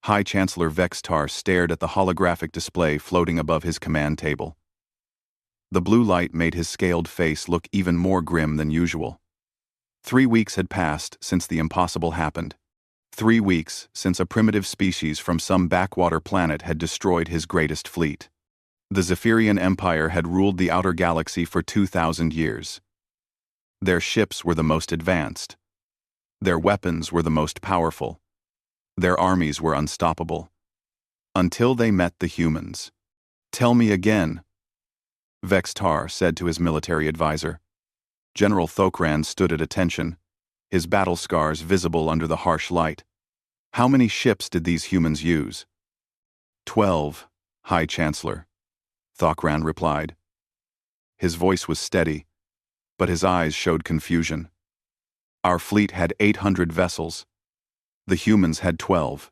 High Chancellor Vextar stared at the holographic display floating above his command table. The blue light made his scaled face look even more grim than usual. 3 weeks had passed since the impossible happened. 3 weeks since a primitive species from some backwater planet had destroyed his greatest fleet. The Zephyrian Empire had ruled the outer galaxy for 2,000 years. Their ships were the most advanced. Their weapons were the most powerful. Their armies were unstoppable. Until they met the humans. "Tell me again," Vextar said to his military advisor. General Thokran stood at attention, his battle scars visible under the harsh light. "How many ships did these humans use?" 12, High Chancellor, Thokran replied. His voice was steady, but his eyes showed confusion. "Our fleet had 800 vessels. The humans had 12.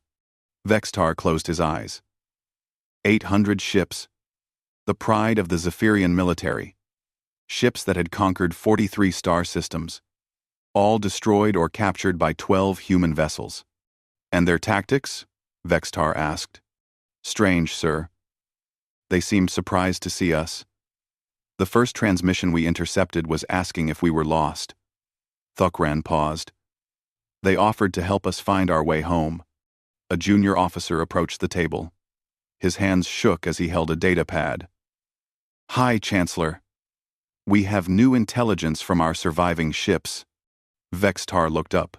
Vextar closed his eyes. 800 ships. The pride of the Zephyrian military. Ships that had conquered 43 star systems. All destroyed or captured by 12 human vessels. "And their tactics?" Vextar asked. "Strange, sir. They seemed surprised to see us. The first transmission we intercepted was asking if we were lost." Thokran paused. "They offered to help us find our way home." A junior officer approached the table. His hands shook as he held a data pad. "High Chancellor, we have new intelligence from our surviving ships." Vextar looked up.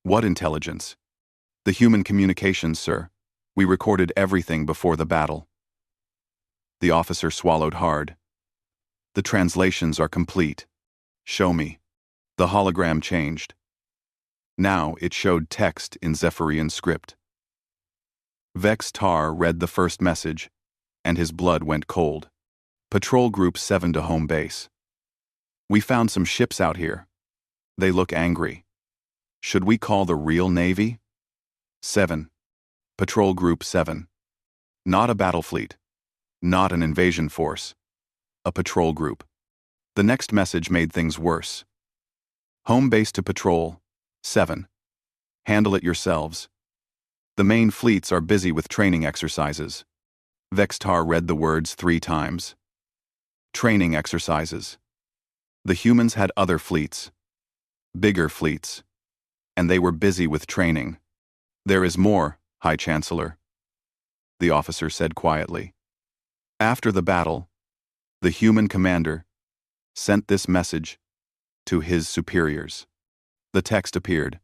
"What intelligence?" "The human communications, sir. We recorded everything before the battle." The officer swallowed hard. "The translations are complete. Show me." The hologram changed. Now it showed text in Zephyrian script. Vextar read the first message, and his blood went cold. "Patrol Group 7 to home base. We found some ships out here. They look angry. Should we call the real Navy?" 7. Patrol Group 7. Not a battle fleet. Not an invasion force. A patrol group. The next message made things worse. "Home base to Patrol 7. Handle it yourselves. The main fleets are busy with training exercises." Vextar read the words 3 times. Training exercises. The humans had other fleets. Bigger fleets. And they were busy with training. "There is more, High Chancellor," the officer said quietly. "After the battle, the human commander sent this message to his superiors." The text appeared.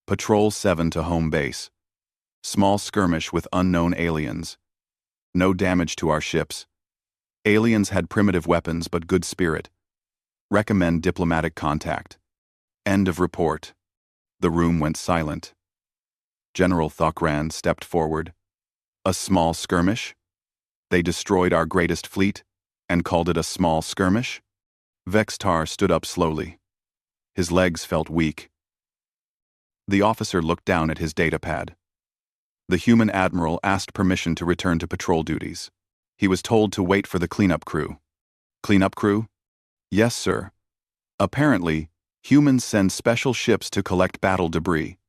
"Patrol 7 to home base. Small skirmish with unknown aliens. No damage to our ships. Aliens had primitive weapons but good spirit. Recommend diplomatic contact. End of report." The room went silent. General Thokran stepped forward. "A small skirmish? They destroyed our greatest fleet and called it a small skirmish?" Vextar stood up slowly. His legs felt weak. The officer looked down at his datapad. The human admiral asked permission to return to patrol duties. He was told to wait for the cleanup crew. "Cleanup crew?" "Yes, sir. Apparently, humans send special ships to collect battle debris.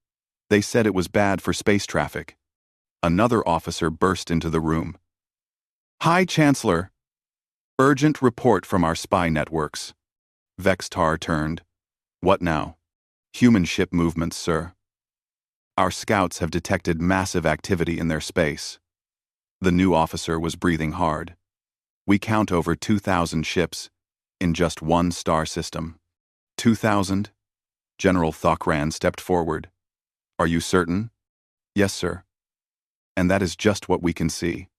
They said it was bad for space traffic." Another officer burst into the room. "High Chancellor! Urgent report from our spy networks." Vextar turned. "What now?" "Human ship movements, sir. Our scouts have detected massive activity in their space." The new officer was breathing hard. "We count over 2,000 ships in just one star system." 2,000? General Thokran stepped forward. "Are you certain?" "Yes, sir. And that is just what we can see.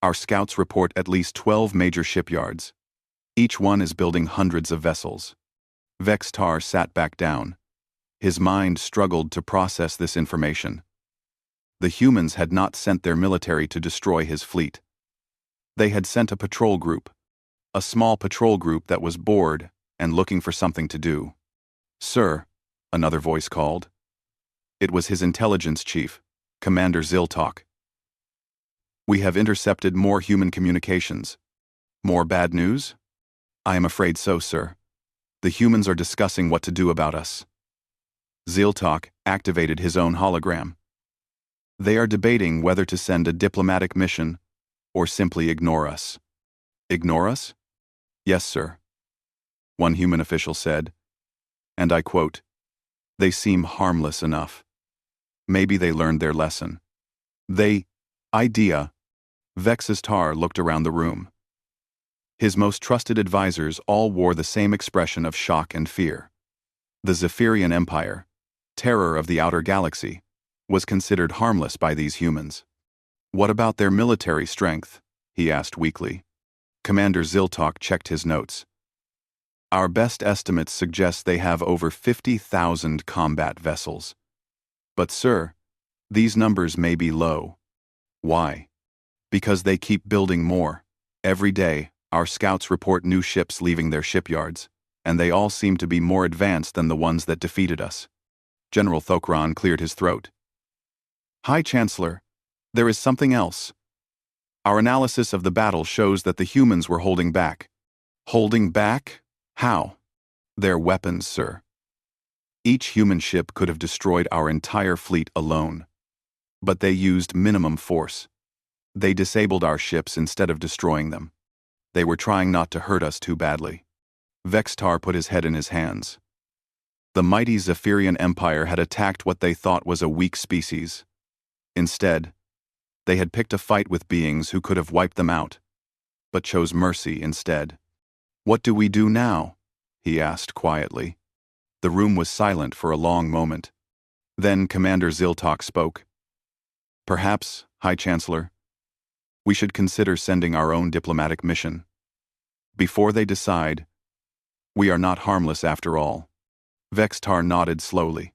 Our scouts report at least 12 major shipyards. Each one is building hundreds of vessels." Vextar sat back down. His mind struggled to process this information. The humans had not sent their military to destroy his fleet. They had sent a patrol group. A small patrol group that was bored and looking for something to do. "Sir," another voice called. It was his intelligence chief, Commander Ziltok. "We have intercepted more human communications. More bad news?" "I am afraid so, sir. The humans are discussing what to do about us." Ziltok activated his own hologram. They are debating whether to send a diplomatic mission or simply ignore us. Ignore us? Yes, sir, one human official said, and I quote, "They seem harmless enough. Maybe they learned their lesson." Idea. Vex's Tar looked around the room. His most trusted advisors all wore the same expression of shock and fear. The Zephyrian Empire, terror of the outer galaxy, was considered harmless by these humans. What about their military strength? He asked weakly. Commander Ziltok checked his notes. Our best estimates suggest they have over 50,000 combat vessels. But sir, these numbers may be low. Why? Because they keep building more. Every day, our scouts report new ships leaving their shipyards, and they all seem to be more advanced than the ones that defeated us. General Thokran cleared his throat. High Chancellor, there is something else. Our analysis of the battle shows that the humans were holding back. Holding back? How? Their weapons, sir. Each human ship could have destroyed our entire fleet alone. But they used minimum force. They disabled our ships instead of destroying them. They were trying not to hurt us too badly. Vextar put his head in his hands. The mighty Zephyrian Empire had attacked what they thought was a weak species. Instead, they had picked a fight with beings who could have wiped them out, but chose mercy instead. What do we do now? He asked quietly. The room was silent for a long moment. Then Commander Ziltok spoke. Perhaps, High Chancellor, we should consider sending our own diplomatic mission. Before they decide, we are not harmless after all. Vextar nodded slowly.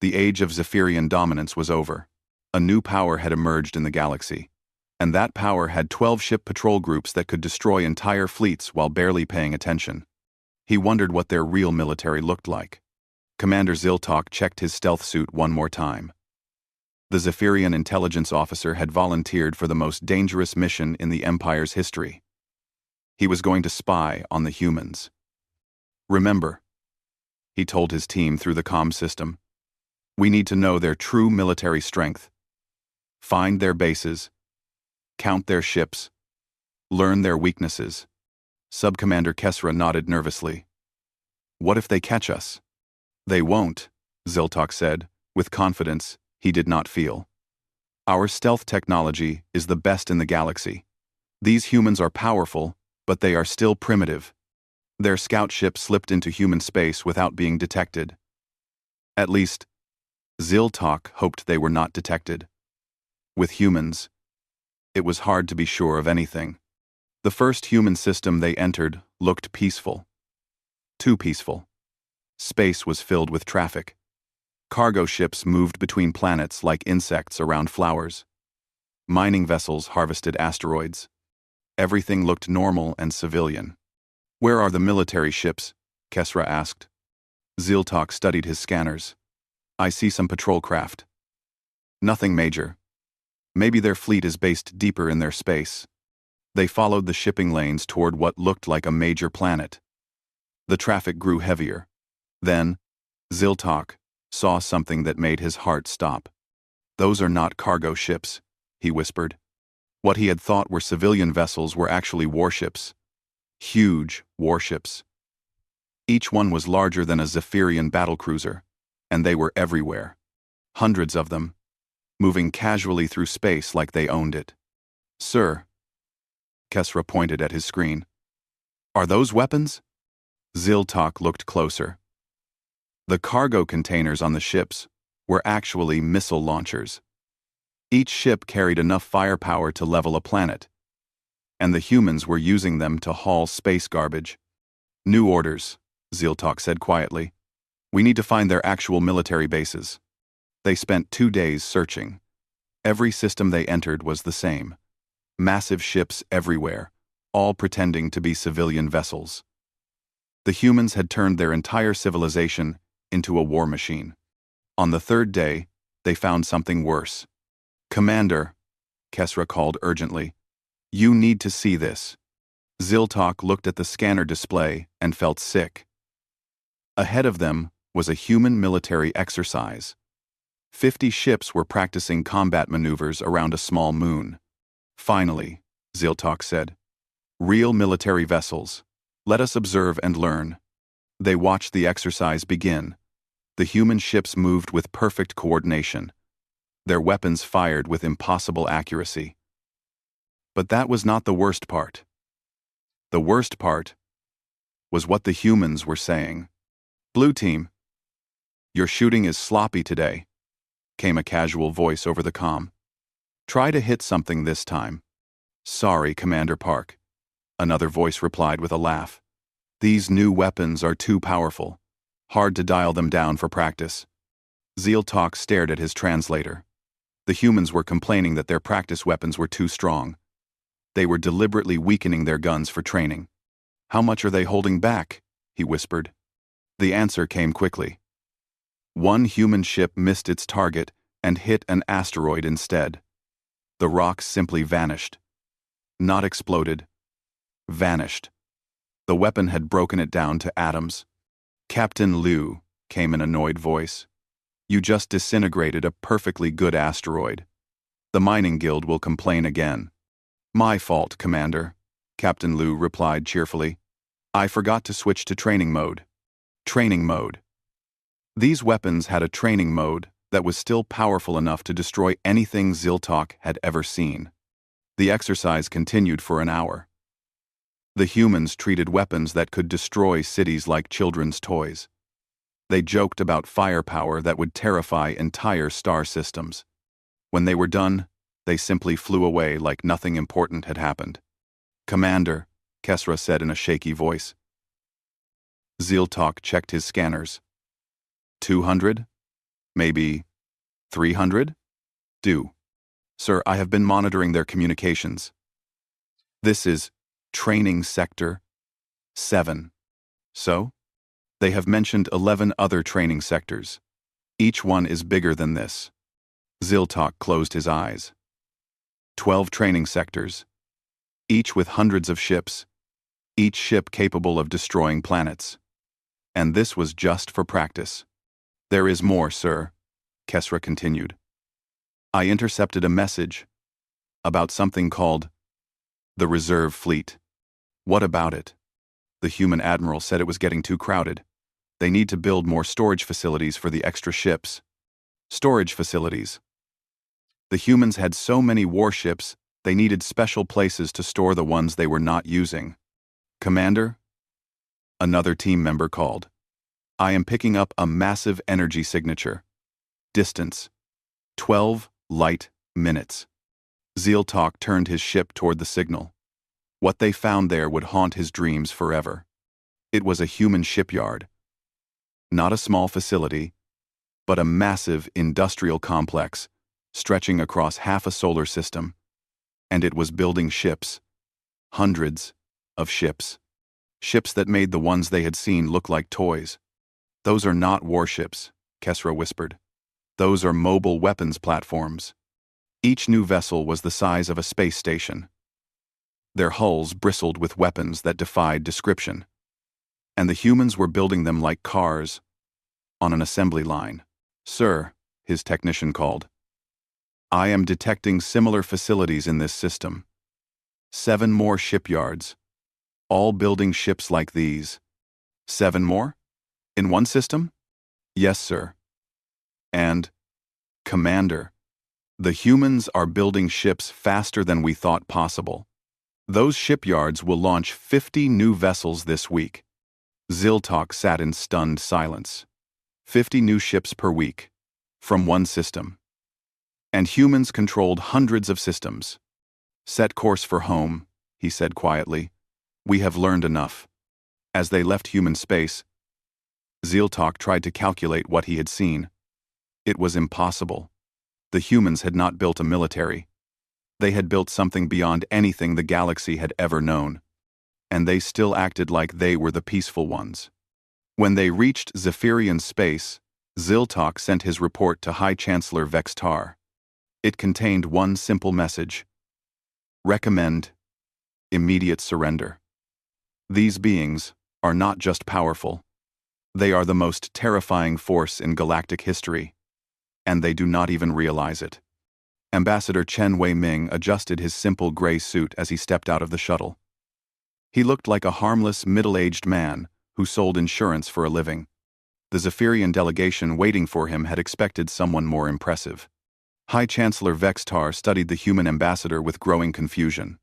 The age of Zephyrian dominance was over. A new power had emerged in the galaxy, and that power had 12 ship patrol groups that could destroy entire fleets while barely paying attention. He wondered what their real military looked like. Commander Ziltok checked his stealth suit one more time. The Zephyrian intelligence officer had volunteered for the most dangerous mission in the Empire's history. He was going to spy on the humans. Remember, he told his team through the comm system, we need to know their true military strength. Find their bases, count their ships, learn their weaknesses. Subcommander Kesra nodded nervously. What if they catch us? They won't, Ziltok said, with confidence he did not feel. Our stealth technology is the best in the galaxy. These humans are powerful, but they are still primitive. Their scout ship slipped into human space without being detected. At least, Ziltok hoped they were not detected. With humans, it was hard to be sure of anything. The first human system they entered looked peaceful. Too peaceful. Space was filled with traffic. Cargo ships moved between planets like insects around flowers. Mining vessels harvested asteroids. Everything looked normal and civilian. Where are the military ships? Kesra asked. Ziltok studied his scanners. I see some patrol craft. Nothing major. Maybe their fleet is based deeper in their space. They followed the shipping lanes toward what looked like a major planet. The traffic grew heavier. Then, Ziltok saw something that made his heart stop. Those are not cargo ships, he whispered. What he had thought were civilian vessels were actually warships. Huge warships. Each one was larger than a Zephyrian battlecruiser, and they were everywhere. Hundreds of them, moving casually through space like they owned it. Sir, Kesra pointed at his screen. Are those weapons? Ziltok looked closer. The cargo containers on the ships were actually missile launchers. Each ship carried enough firepower to level a planet, and the humans were using them to haul space garbage. New orders, Ziltok said quietly. We need to find their actual military bases. They spent 2 days searching. Every system they entered was the same. Massive ships everywhere, all pretending to be civilian vessels. The humans had turned their entire civilization into a war machine. On the 3rd day, they found something worse. Commander, Kesra called urgently, you need to see this. Ziltok looked at the scanner display and felt sick. Ahead of them was a human military exercise. 50 ships were practicing combat maneuvers around a small moon. Finally, Ziltok said. Real military vessels. Let us observe and learn. They watched the exercise begin. The human ships moved with perfect coordination. Their weapons fired with impossible accuracy. But that was not the worst part. The worst part was what the humans were saying. Blue team, your shooting is sloppy today, came a casual voice over the comm. Try to hit something this time. Sorry, Commander Park. Another voice replied with a laugh. These new weapons are too powerful. Hard to dial them down for practice. Ziltok stared at his translator. The humans were complaining that their practice weapons were too strong. They were deliberately weakening their guns for training. How much are they holding back? He whispered. The answer came quickly. One human ship missed its target and hit an asteroid instead. The rocks simply vanished. Not exploded. Vanished. The weapon had broken it down to atoms. Captain Liu, came an annoyed voice. You just disintegrated a perfectly good asteroid. The mining guild will complain again. My fault, Commander, Captain Liu replied cheerfully. I forgot to switch to training mode. Training mode. These weapons had a training mode that was still powerful enough to destroy anything Ziltok had ever seen. The exercise continued for an hour. The humans treated weapons that could destroy cities like children's toys. They joked about firepower that would terrify entire star systems. When they were done, they simply flew away like nothing important had happened. Commander, Kesra said in a shaky voice. Ziltok checked his scanners. 200? Maybe 300? Do. Sir, I have been monitoring their communications. This is Training Sector 7. So? They have mentioned 11 other training sectors. Each one is bigger than this. Ziltok closed his eyes. 12 training sectors. Each with hundreds of ships. Each ship capable of destroying planets. And this was just for practice. There is more, sir, Kesra continued. I intercepted a message about something called the Reserve Fleet. What about it? The human admiral said it was getting too crowded. They need to build more storage facilities for the extra ships. Storage facilities. The humans had so many warships, they needed special places to store the ones they were not using. Commander? Another team member called. I am picking up a massive energy signature. Distance. 12 light minutes. Ziltok turned his ship toward the signal. What they found there would haunt his dreams forever. It was a human shipyard. Not a small facility, but a massive industrial complex stretching across half a solar system. And it was building ships. Hundreds of ships. Ships that made the ones they had seen look like toys. Those are not warships, Kesra whispered. Those are mobile weapons platforms. Each new vessel was the size of a space station. Their hulls bristled with weapons that defied description. And the humans were building them like cars on an assembly line. Sir, his technician called. I am detecting similar facilities in this system. 7 more shipyards, all building ships like these. 7 more? In one system? Yes, sir. And, Commander, the humans are building ships faster than we thought possible. Those shipyards will launch 50 new vessels this week. Ziltok sat in stunned silence. 50 new ships per week, from one system. And humans controlled hundreds of systems. Set course for home, he said quietly. We have learned enough. As they left human space, Ziltok tried to calculate what he had seen. It was impossible. The humans had not built a military. They had built something beyond anything the galaxy had ever known. And they still acted like they were the peaceful ones. When they reached Zephyrian space, Ziltok sent his report to High Chancellor Vextar. It contained one simple message. Recommend immediate surrender. These beings are not just powerful. They are the most terrifying force in galactic history. and they do not even realize it. Ambassador Chen Wei-Ming adjusted his simple gray suit as he stepped out of the shuttle. He looked like a harmless, middle-aged man who sold insurance for a living. The Zephyrian delegation waiting for him had expected someone more impressive. High Chancellor Vextar studied the human ambassador with growing confusion.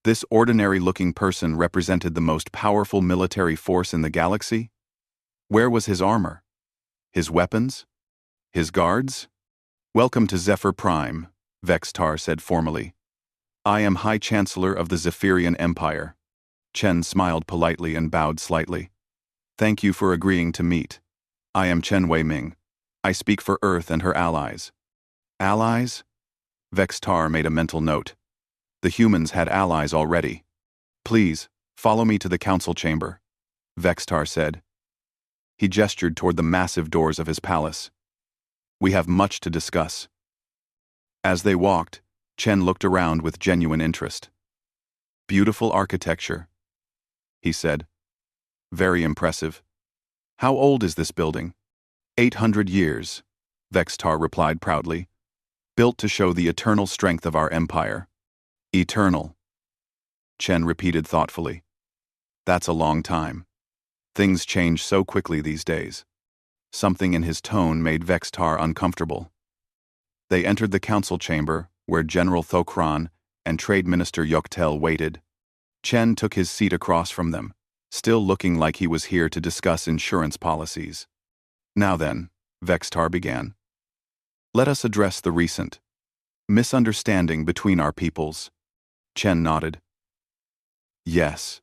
This ordinary-looking person represented the most powerful military force in the galaxy? Where was his armor? His weapons? His guards? "Welcome to Zephyr Prime," Vextar said formally. "I am High Chancellor of the Zephyrian Empire." Chen smiled politely and bowed slightly. "Thank you for agreeing to meet. I am Chen Wei-Ming. I speak for Earth and her allies." Allies? Vextar made a mental note. The humans had allies already. "Please, follow me to the council chamber," Vextar said. He gestured toward the massive doors of his palace. "We have much to discuss." As they walked, Chen looked around with genuine interest. "Beautiful architecture," he said. "Very impressive. How old is this building?" 800 years, Vextar replied proudly. "Built to show the eternal strength of our empire." "Eternal," Chen repeated thoughtfully. "That's a long time. Things change so quickly these days." Something in his tone made Vextar uncomfortable. They entered the council chamber, where General Thokran and Trade Minister Yoktel waited. Chen took his seat across from them, still looking like he was here to discuss insurance policies. "Now then," Vextar began, "let us address the recent misunderstanding between our peoples." Chen nodded. "Yes.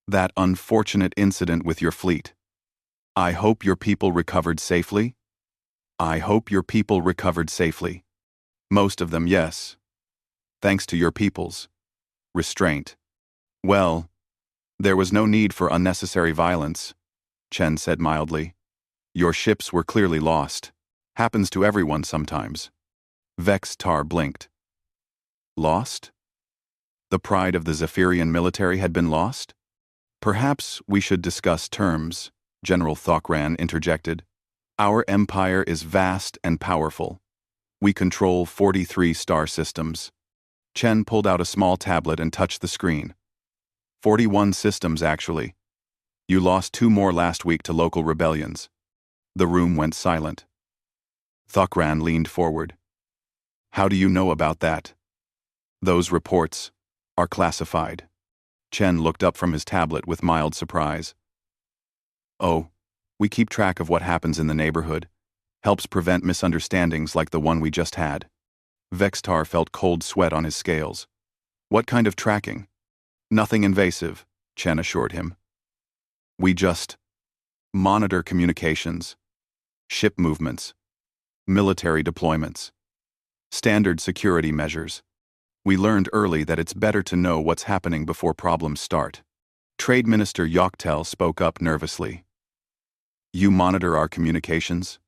That unfortunate incident with your fleet. I hope your people recovered safely?" "I hope your people recovered safely. Most of them, yes. Thanks to your people's restraint." "Well, there was no need for unnecessary violence," Chen said mildly. "Your ships were clearly lost. Happens to everyone sometimes." Vextar blinked. Lost? The pride of the Zephyrian military had been lost? "Perhaps we should discuss terms," General Thokran interjected. "Our empire is vast and powerful. We control 43 star systems." Chen pulled out a small tablet and touched the screen. 41 systems, actually. You lost 2 more last week to local rebellions." The room went silent. Thokran leaned forward. "How do you know about that?" "Those reports are classified." Chen looked up from his tablet with mild surprise. "Oh, we keep track of what happens in the neighborhood. Helps prevent misunderstandings like the one we just had." Vextar felt cold sweat on his scales. "What kind of tracking?" "Nothing invasive," Chen assured him. "We just monitor communications, ship movements, military deployments, standard security measures. We learned early that it's better to know what's happening before problems start." Trade Minister Yoktel spoke up nervously. "You monitor our communications?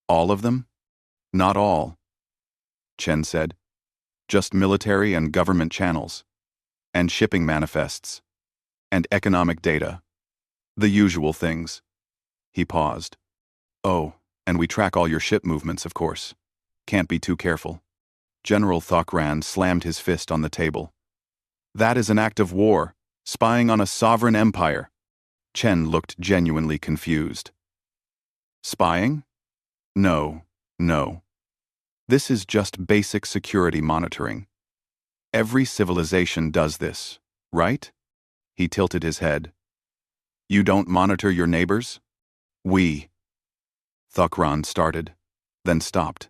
All of them?" "Not all," Chen said. "Just military and government channels, and shipping manifests, and economic data. The usual things." He paused. "Oh, and we track all your ship movements, of course. Can't be too careful." General Thokran slammed his fist on the table. "That is an act of war, spying on a sovereign empire." Chen looked genuinely confused. "Spying? No. This is just basic security monitoring. Every civilization does this, right?" He tilted his head. "You don't monitor your neighbors?" "We." Thokran started, then stopped.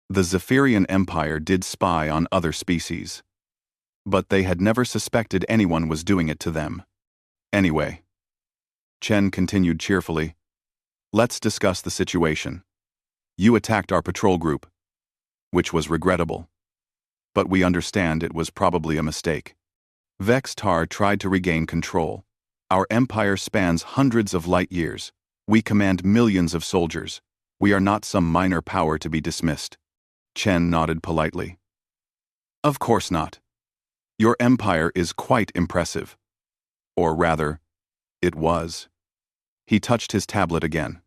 The Zephyrian Empire did spy on other species, but they had never suspected anyone was doing it to them. "Anyway," Chen continued cheerfully, "let's discuss the situation. You attacked our patrol group, which was regrettable. But we understand it was probably a mistake." Vextar tried to regain control. "Our empire spans hundreds of light years. We command millions of soldiers. We are not some minor power to be dismissed." Chen nodded politely. "Of course not. Your empire is quite impressive. Or rather, it was." He touched his tablet again.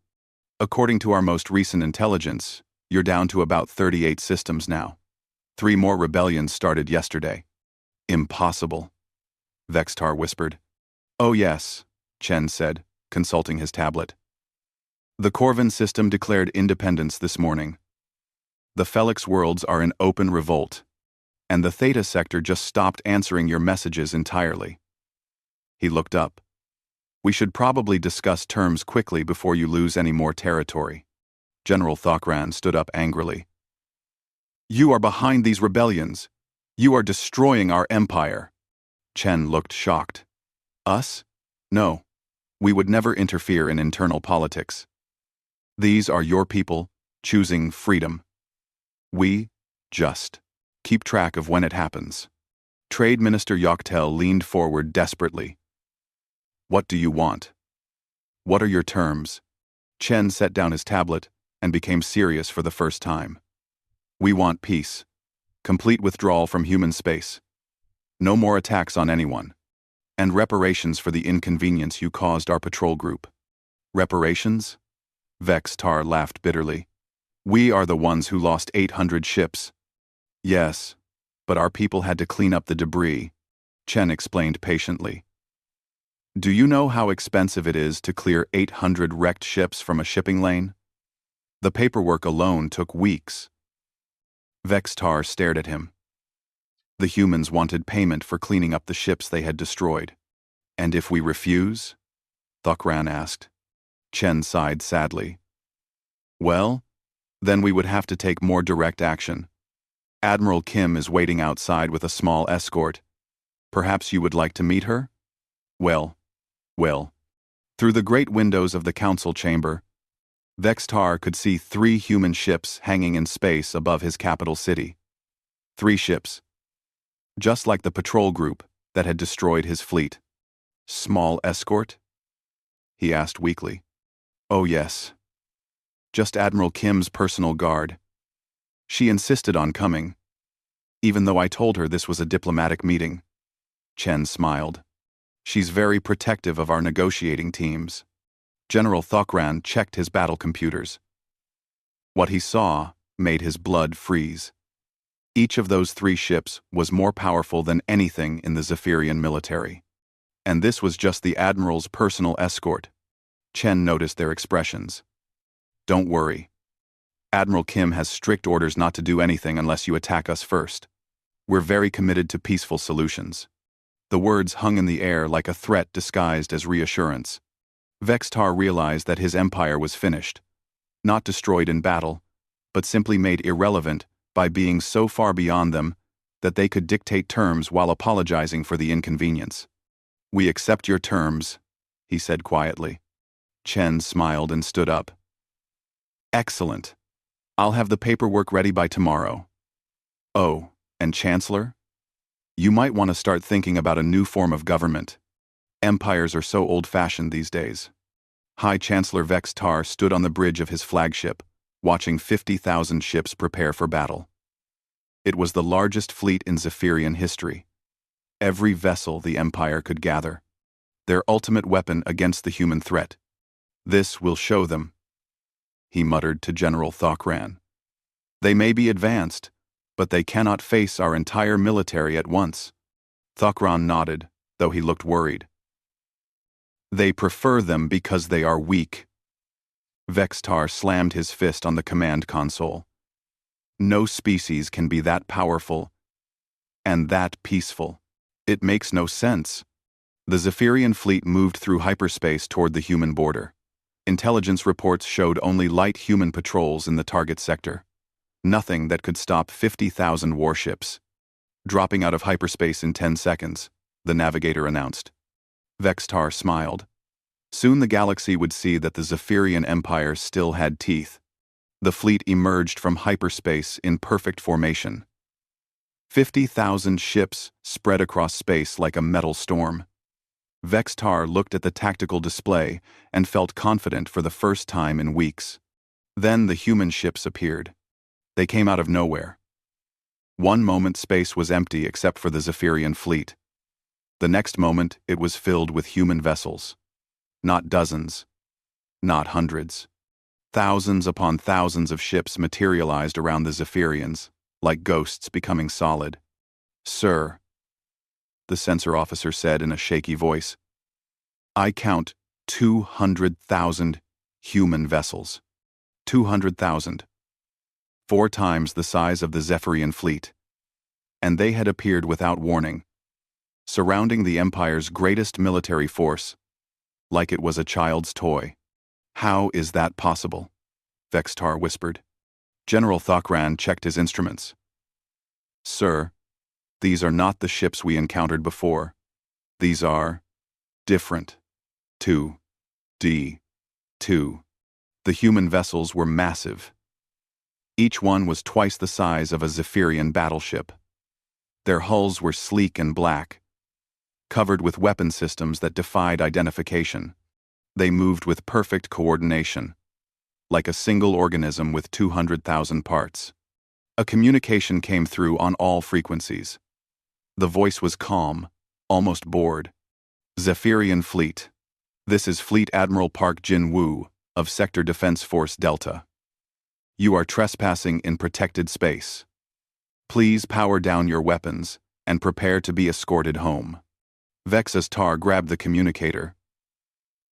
"According to our most recent intelligence, You're down to about 38 systems now. 3 more rebellions started yesterday. Impossible, Vextar whispered. Oh yes, Chen said, consulting his tablet. The Corvin system declared independence this morning. The Felix worlds are in open revolt, and the Theta sector just stopped answering your messages entirely. He looked up. We should probably discuss terms quickly before you lose any more territory. General Thokran stood up angrily. You are behind these rebellions. You are destroying our empire. Chen looked shocked. Us? No. We would never interfere in internal politics. These are your people, choosing freedom. We, just, keep track of when it happens. Trade Minister Yoctel leaned forward desperately. What do you want? What are your terms? Chen set down his tablet and became serious for the first time. We want peace. Complete withdrawal from human space. No more attacks on anyone. And reparations for the inconvenience you caused our patrol group. Reparations? Vextar laughed bitterly. We are the ones who lost 800 ships. Yes, but our people had to clean up the debris, Chen explained patiently. Do you know how expensive it is to clear 800 wrecked ships from a shipping lane? The paperwork alone took weeks. Vextar stared at him. The humans wanted payment for cleaning up the ships they had destroyed. And if we refuse? Thokran asked. Chen sighed sadly. Well, then we would have to take more direct action. Admiral Kim is waiting outside with a small escort. Perhaps you would like to meet her? Well. Through the great windows of the council chamber, Vextar could see 3 human ships hanging in space above his capital city. 3 ships. Just like the patrol group that had destroyed his fleet. Small escort? He asked weakly. Oh yes. Just Admiral Kim's personal guard. She insisted on coming, even though I told her this was a diplomatic meeting. Chen smiled. She's very protective of our negotiating teams. General Thokran checked his battle computers. What he saw made his blood freeze. Each of those 3 ships was more powerful than anything in the Zephyrian military. And this was just the Admiral's personal escort. Chen noticed their expressions. Don't worry. Admiral Kim has strict orders not to do anything unless you attack us first. We're very committed to peaceful solutions. The words hung in the air like a threat disguised as reassurance. Vextar realized that his empire was finished. Not destroyed in battle, but simply made irrelevant by being so far beyond them that they could dictate terms while apologizing for the inconvenience. We accept your terms, he said quietly. Chen smiled and stood up. Excellent. I'll have the paperwork ready by tomorrow. Oh, and Chancellor? You might want to start thinking about a new form of government. Empires are so old-fashioned these days. High Chancellor Vextar stood on the bridge of his flagship, watching 50,000 ships prepare for battle. It was the largest fleet in Zephyrian history. Every vessel the Empire could gather. Their ultimate weapon against the human threat. This will show them, he muttered to General Thokran. They may be advanced, but they cannot face our entire military at once. Thokran nodded, though he looked worried. They prefer them because they are weak. Vextar slammed his fist on the command console. No species can be that powerful and that peaceful. It makes no sense. The Zephyrian fleet moved through hyperspace toward the human border. Intelligence reports showed only light human patrols in the target sector. Nothing that could stop 50,000 warships. Dropping out of hyperspace in 10 seconds, the navigator announced. Vextar smiled. Soon the galaxy would see that the Zephyrian Empire still had teeth. The fleet emerged from hyperspace in perfect formation. 50,000 ships spread across space like a metal storm. Vextar looked at the tactical display and felt confident for the first time in weeks. Then the human ships appeared. They came out of nowhere. One moment space was empty except for the Zephyrian fleet. The next moment it was filled with human vessels. Not dozens. Not hundreds. Thousands upon thousands of ships materialized around the Zephyrians, like ghosts becoming solid. "Sir," the sensor officer said in a shaky voice, "I count 200,000 human vessels. 200,000. 4 times the size of the Zephyrian fleet. And they had appeared without warning, surrounding the Empire's greatest military force, like it was a child's toy." "How is that possible?" Vextar whispered. General Thokran checked his instruments. "Sir, these are not the ships we encountered before. These are different. 2D2. The human vessels were massive. Each one was twice the size of a Zephyrian battleship. Their hulls were sleek and black, covered with weapon systems that defied identification. They moved with perfect coordination, like a single organism with 200,000 parts. A communication came through on all frequencies. The voice was calm, almost bored. "Zephyrian Fleet. This is Fleet Admiral Park Jin-woo of Sector Defense Force Delta. You are trespassing in protected space. Please power down your weapons and prepare to be escorted home." Vex's Tar grabbed the communicator.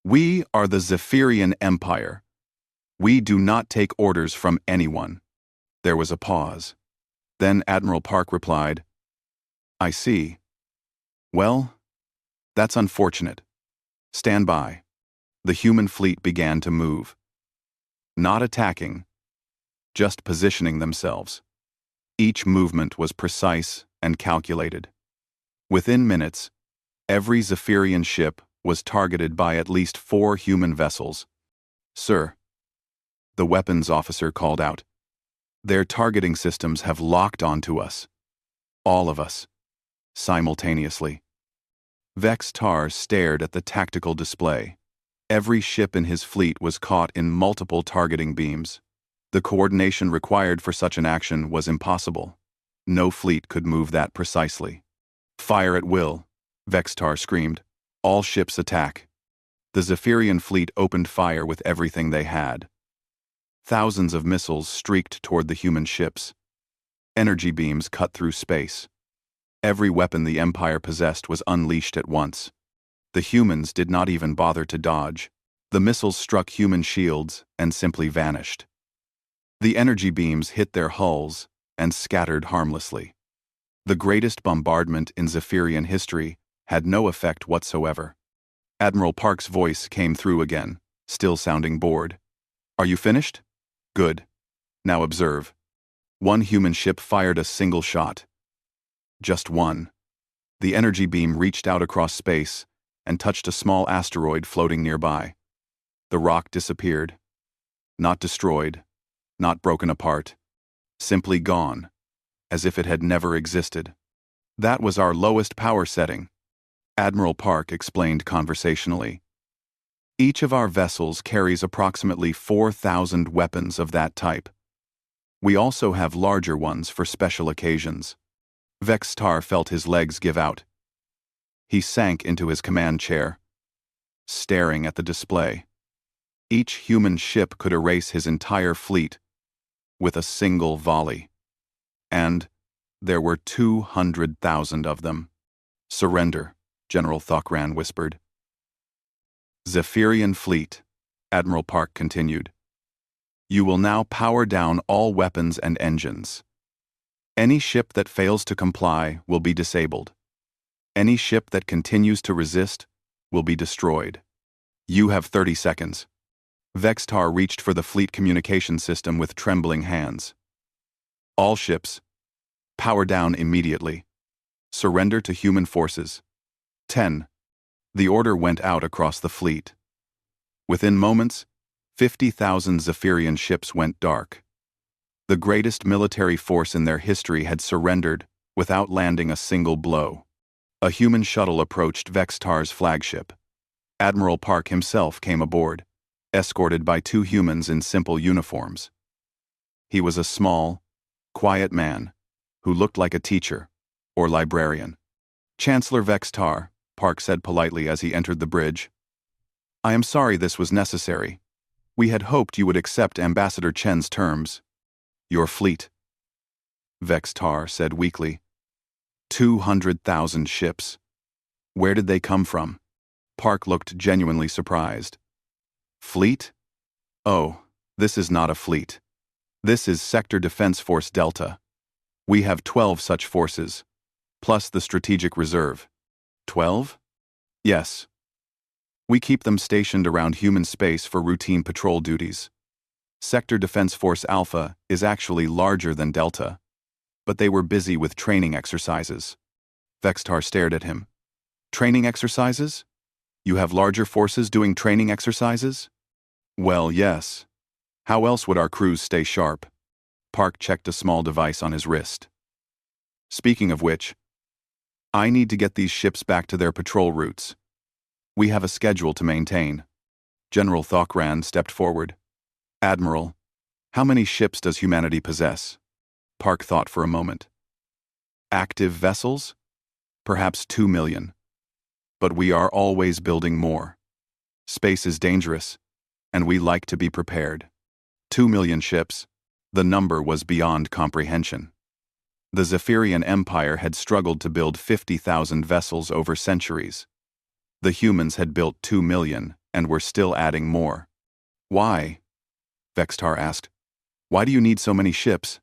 "We are the Zephyrian Empire. We do not take orders from anyone." There was a pause. Then Admiral Park replied, "I see. Well, that's unfortunate. Stand by." The human fleet began to move. Not attacking, just positioning themselves. Each movement was precise and calculated. Within minutes, every Zephyrian ship was targeted by at least 4 human vessels. "Sir," the weapons officer called out, "their targeting systems have locked onto us. All of us. Simultaneously." Vex Tar stared at the tactical display. Every ship in his fleet was caught in multiple targeting beams. The coordination required for such an action was impossible. No fleet could move that precisely. "Fire at will," Vex Tar screamed. "All ships attack." The Zephyrian fleet opened fire with everything they had. Thousands of missiles streaked toward the human ships. Energy beams cut through space. Every weapon the Empire possessed was unleashed at once. The humans did not even bother to dodge. The missiles struck human shields and simply vanished. The energy beams hit their hulls and scattered harmlessly. The greatest bombardment in Zephyrian history had no effect whatsoever. Admiral Park's voice came through again, still sounding bored. "Are you finished? Good. Now observe." One human ship fired a single shot. Just one. The energy beam reached out across space and touched a small asteroid floating nearby. The rock disappeared. Not destroyed, not broken apart. Simply gone, as if it had never existed. "That was our lowest power setting," Admiral Park explained conversationally. "Each of our vessels carries approximately 4,000 weapons of that type. We also have larger ones for special occasions." Vex Tar felt his legs give out. He sank into his command chair, staring at the display. Each human ship could erase his entire fleet with a single volley. And there were 200,000 of them. "Surrender," General Thokran whispered. "Zephyrian Fleet," Admiral Park continued. "You will now power down all weapons and engines. Any ship that fails to comply will be disabled. Any ship that continues to resist will be destroyed. You have 30 seconds. Vex Tar reached for the fleet communication system with trembling hands. "All ships, power down immediately. Surrender to human forces." 10. The order went out across the fleet. Within moments, 50,000 Zephyrian ships went dark. The greatest military force in their history had surrendered without landing a single blow. A human shuttle approached Vex Tar's flagship. Admiral Park himself came aboard, escorted by 2 humans in simple uniforms. He was a small, quiet man who looked like a teacher or librarian. "Chancellor Vex Tar," Park said politely as he entered the bridge. "I am sorry this was necessary. We had hoped you would accept Ambassador Chen's terms. Your fleet, Vextar said weakly. 200,000 ships. Where did they come from? Park looked genuinely surprised. Fleet? Oh, this is not a fleet. This is Sector Defense Force Delta. We have 12 such forces, plus the Strategic Reserve. 12? Yes. We keep them stationed around human space for routine patrol duties. Sector Defense Force Alpha is actually larger than Delta, but they were busy with training exercises. Vextar stared at him. Training exercises? You have larger forces doing training exercises? Well, yes. How else would our crews stay sharp? Park checked a small device on his wrist. Speaking of which, I need to get these ships back to their patrol routes. We have a schedule to maintain. General Thokran stepped forward. Admiral, how many ships does humanity possess? Park thought for a moment. Active vessels? Perhaps 2 million. But we are always building more. Space is dangerous, and we like to be prepared. 2 million ships. The number was beyond comprehension. The Zephyrian Empire had struggled to build 50,000 vessels over centuries. The humans had built 2 million and were still adding more. Why? Vextar asked. Why do you need so many ships?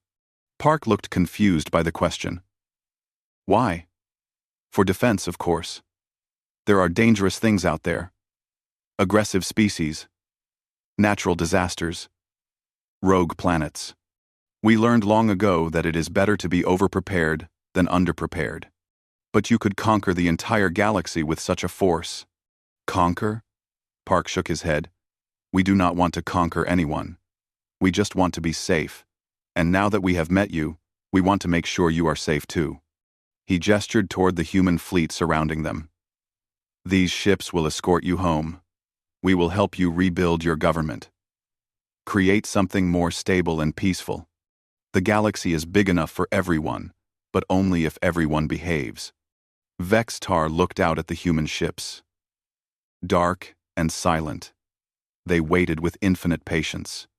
Park looked confused by the question. Why? For defense, of course. There are dangerous things out there. Aggressive species. Natural disasters. Rogue planets. We learned long ago that it is better to be overprepared than underprepared. But you could conquer the entire galaxy with such a force. Conquer? Park shook his head. We do not want to conquer anyone. We just want to be safe. And now that we have met you, we want to make sure you are safe too. He gestured toward the human fleet surrounding them. These ships will escort you home. We will help you rebuild your government. Create something more stable and peaceful. The galaxy is big enough for everyone, but only if everyone behaves. Vextar looked out at the human ships. Dark and silent. They waited with infinite patience.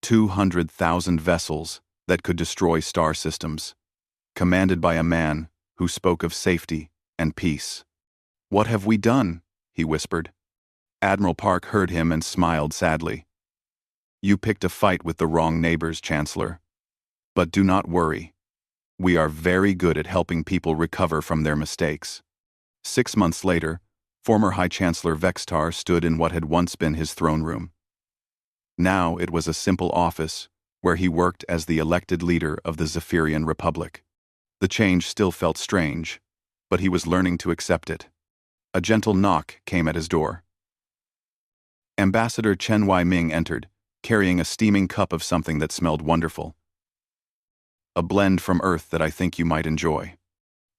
200,000 vessels that could destroy star systems, commanded by a man who spoke of safety and peace. What have we done? He whispered. Admiral Park heard him and smiled sadly. You picked a fight with the wrong neighbors, Chancellor. But do not worry. We are very good at helping people recover from their mistakes. 6 months later, former High Chancellor Vextar stood in what had once been his throne room. Now it was a simple office where he worked as the elected leader of the Zephyrian Republic. The change still felt strange, but he was learning to accept it. A gentle knock came at his door. Ambassador Chen Wai-Ming entered, carrying a steaming cup of something that smelled wonderful. A blend from Earth that I think you might enjoy.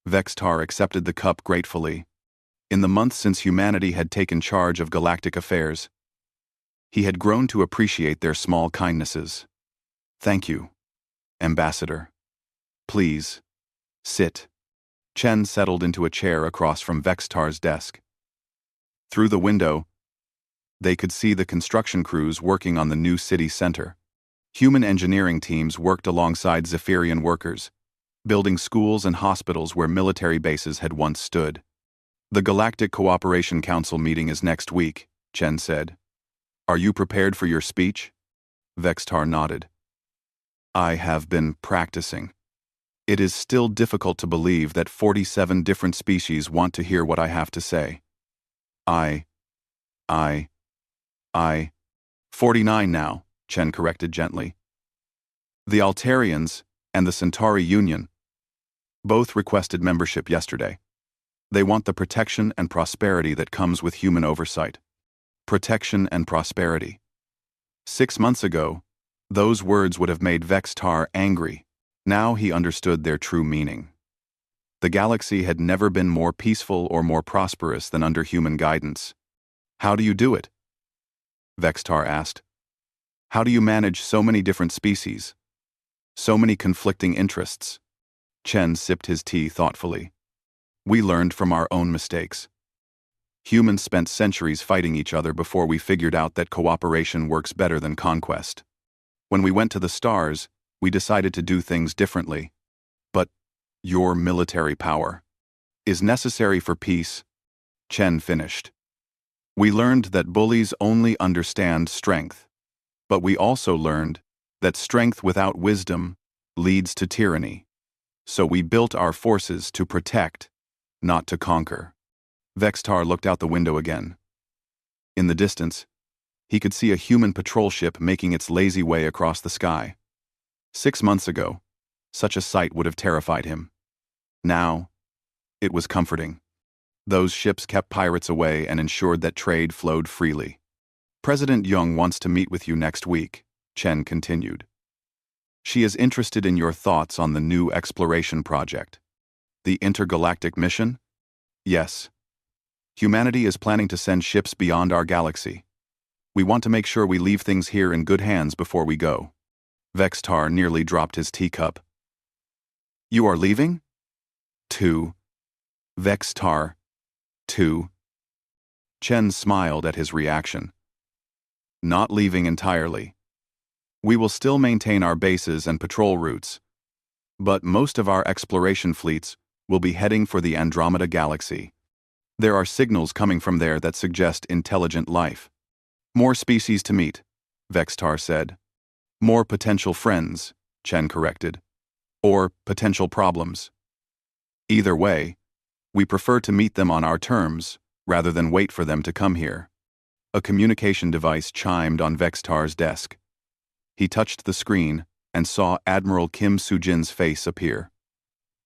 Vextar accepted the cup gratefully. In the months since humanity had taken charge of galactic affairs, he had grown to appreciate their small kindnesses. Thank you, Ambassador. Please, sit. Chen settled into a chair across from Vextar's desk. Through the window, they could see the construction crews working on the new city center. Human engineering teams worked alongside Zephyrian workers, building schools and hospitals where military bases had once stood. The Galactic Cooperation Council meeting is next week, Chen said. Are you prepared for your speech? Vextar nodded. I have been practicing. It is still difficult to believe that 47 different species want to hear what I have to say. I. 49 now, Chen corrected gently. The Altarians and the Centauri Union both requested membership yesterday. They want the protection and prosperity that comes with human oversight. Protection and prosperity. 6 months ago, those words would have made Vextar angry. Now he understood their true meaning. The galaxy had never been more peaceful or more prosperous than under human guidance. How do you do it? Vextar asked. How do you manage so many different species? So many conflicting interests? Chen sipped his tea thoughtfully. We learned from our own mistakes. Humans spent centuries fighting each other before we figured out that cooperation works better than conquest. When we went to the stars, we decided to do things differently. But your military power is necessary for peace, Chen finished. We learned that bullies only understand strength, but we also learned that strength without wisdom leads to tyranny. So we built our forces to protect, not to conquer. Vextar looked out the window again. In the distance, he could see a human patrol ship making its lazy way across the sky. 6 months ago, such a sight would have terrified him. Now, it was comforting. Those ships kept pirates away and ensured that trade flowed freely. President Jung wants to meet with you next week, Chen continued. She is interested in your thoughts on the new exploration project. The intergalactic mission? Yes. Humanity is planning to send ships beyond our galaxy. We want to make sure we leave things here in good hands before we go. Vextar nearly dropped his teacup. You are leaving? 2. Vextar. 2. Chen smiled at his reaction. Not leaving entirely. We will still maintain our bases and patrol routes, but most of our exploration fleets will be heading for the Andromeda Galaxy. There are signals coming from there that suggest intelligent life. More species to meet, Vextar said. More potential friends, Chen corrected. Or potential problems. Either way, we prefer to meet them on our terms, rather than wait for them to come here. A communication device chimed on Vextar's desk. He touched the screen and saw Admiral Kim Sujin's face appear.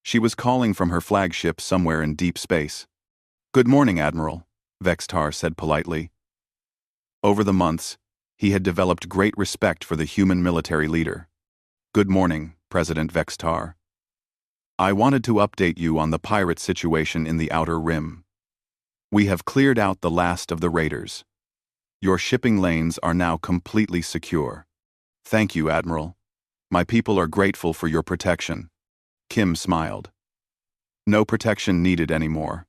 She was calling from her flagship somewhere in deep space. Good morning, Admiral, Vextar said politely. Over the months, he had developed great respect for the human military leader. Good morning, President Vextar. I wanted to update you on the pirate situation in the Outer Rim. We have cleared out the last of the raiders. Your shipping lanes are now completely secure. Thank you, Admiral. My people are grateful for your protection. Kim smiled. No protection needed anymore.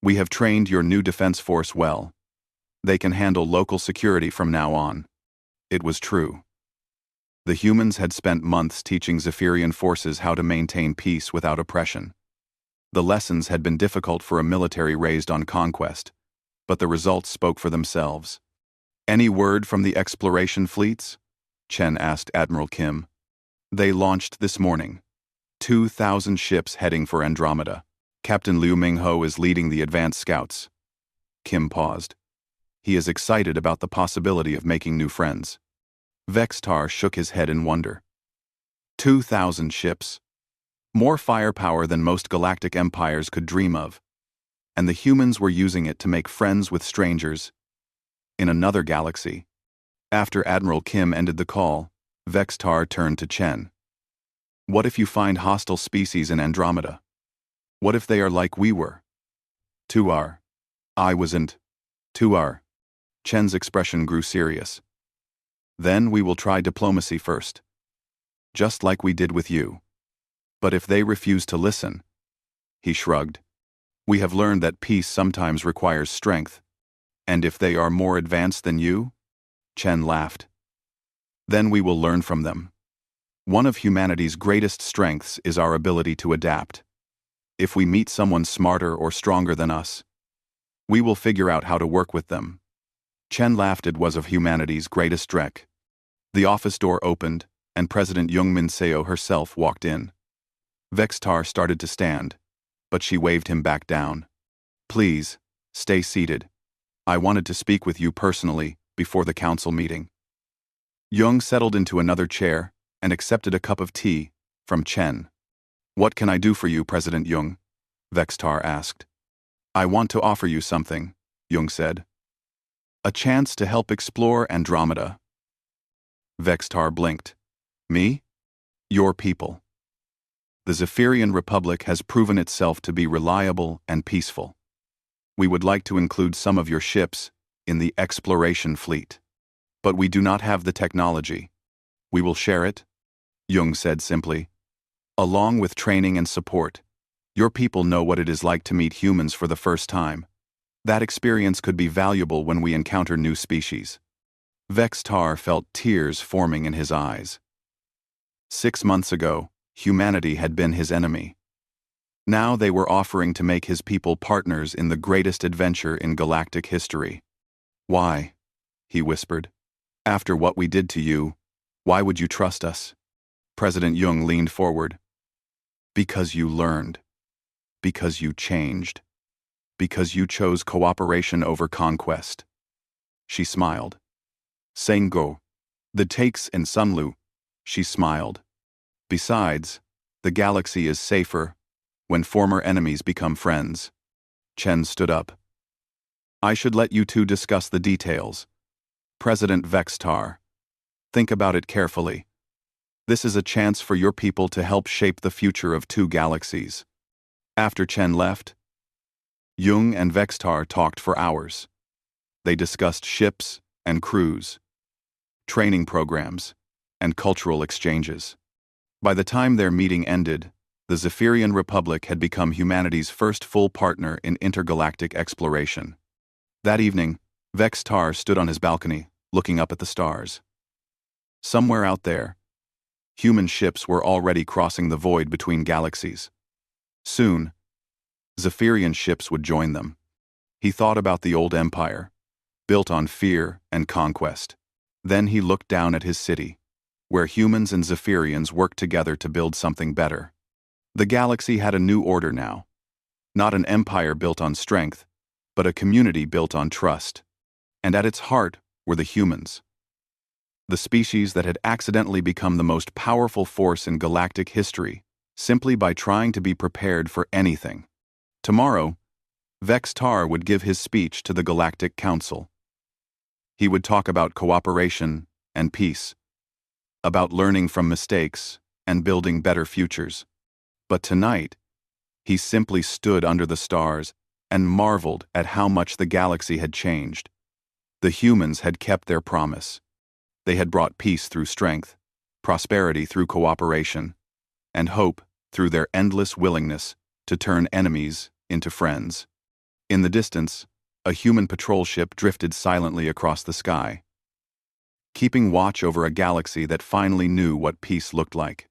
We have trained your new defense force well. They can handle local security from now on. It was true. The humans had spent months teaching Zephyrian forces how to maintain peace without oppression. The lessons had been difficult for a military raised on conquest, but the results spoke for themselves. Any word from the exploration fleets? Chen asked Admiral Kim. They launched this morning. 2,000 ships heading for Andromeda. Captain Liu Mingho is leading the advanced scouts. Kim paused. He is excited about the possibility of making new friends. Vextar shook his head in wonder. 2,000 ships. More firepower than most galactic empires could dream of. And the humans were using it to make friends with strangers. In another galaxy. After Admiral Kim ended the call, Vextar turned to Chen. What if you find hostile species in Andromeda? What if they are like we were? Tuar. I wasn't. Tuar. Chen's expression grew serious. Then we will try diplomacy first. Just like we did with you. But if they refuse to listen, he shrugged. We have learned that peace sometimes requires strength. And if they are more advanced than you? Chen laughed. Then we will learn from them. One of humanity's greatest strengths is our ability to adapt. If we meet someone smarter or stronger than us, we will figure out how to work with them. Chen laughed. It was of humanity's greatest strength. The office door opened, and President Jungmin Seo herself walked in. Vextar started to stand, but she waved him back down. Please, stay seated. I wanted to speak with you personally before the council meeting. Jung settled into another chair and accepted a cup of tea from Chen. What can I do for you, President Jung? Vextar asked. I want to offer you something, Jung said. A chance to help explore Andromeda. Vextar blinked. Me? Your people. The Zephyrian Republic has proven itself to be reliable and peaceful. We would like to include some of your ships in the exploration fleet. But we do not have the technology. We will share it, Jung said simply. Along with training and support, your people know what it is like to meet humans for the first time. That experience could be valuable when we encounter new species. Vextar felt tears forming in his eyes. 6 months ago, humanity had been his enemy. Now they were offering to make his people partners in the greatest adventure in galactic history. "Why?" he whispered. "After what we did to you, why would you trust us?" President Jung leaned forward. "Because you learned. Because you changed. Because you chose cooperation over conquest." She smiled. "Sengo. The takes in Sunlu." She smiled. "Besides, the galaxy is safer when former enemies become friends." Chen stood up. "I should let you two discuss the details. President Vextar, think about it carefully. This is a chance for your people to help shape the future of 2 galaxies." After Chen left, Jung and Vextar talked for hours. They discussed ships and crews, training programs, and cultural exchanges. By the time their meeting ended, the Zephyrian Republic had become humanity's first full partner in intergalactic exploration. That evening, Vextar stood on his balcony, looking up at the stars. Somewhere out there, human ships were already crossing the void between galaxies. Soon, Zephyrian ships would join them. He thought about the old empire, built on fear and conquest. Then he looked down at his city, where humans and Zephyrians worked together to build something better. The galaxy had a new order now. Not an empire built on strength, but a community built on trust. And at its heart were the humans. The species that had accidentally become the most powerful force in galactic history, simply by trying to be prepared for anything. Tomorrow, Vextar would give his speech to the Galactic Council. He would talk about cooperation and peace, about learning from mistakes and building better futures. But tonight, he simply stood under the stars and marveled at how much the galaxy had changed. The humans had kept their promise. They had brought peace through strength, prosperity through cooperation, and hope through their endless willingness to turn enemies into friends. In the distance, a human patrol ship drifted silently across the sky, keeping watch over a galaxy that finally knew what peace looked like.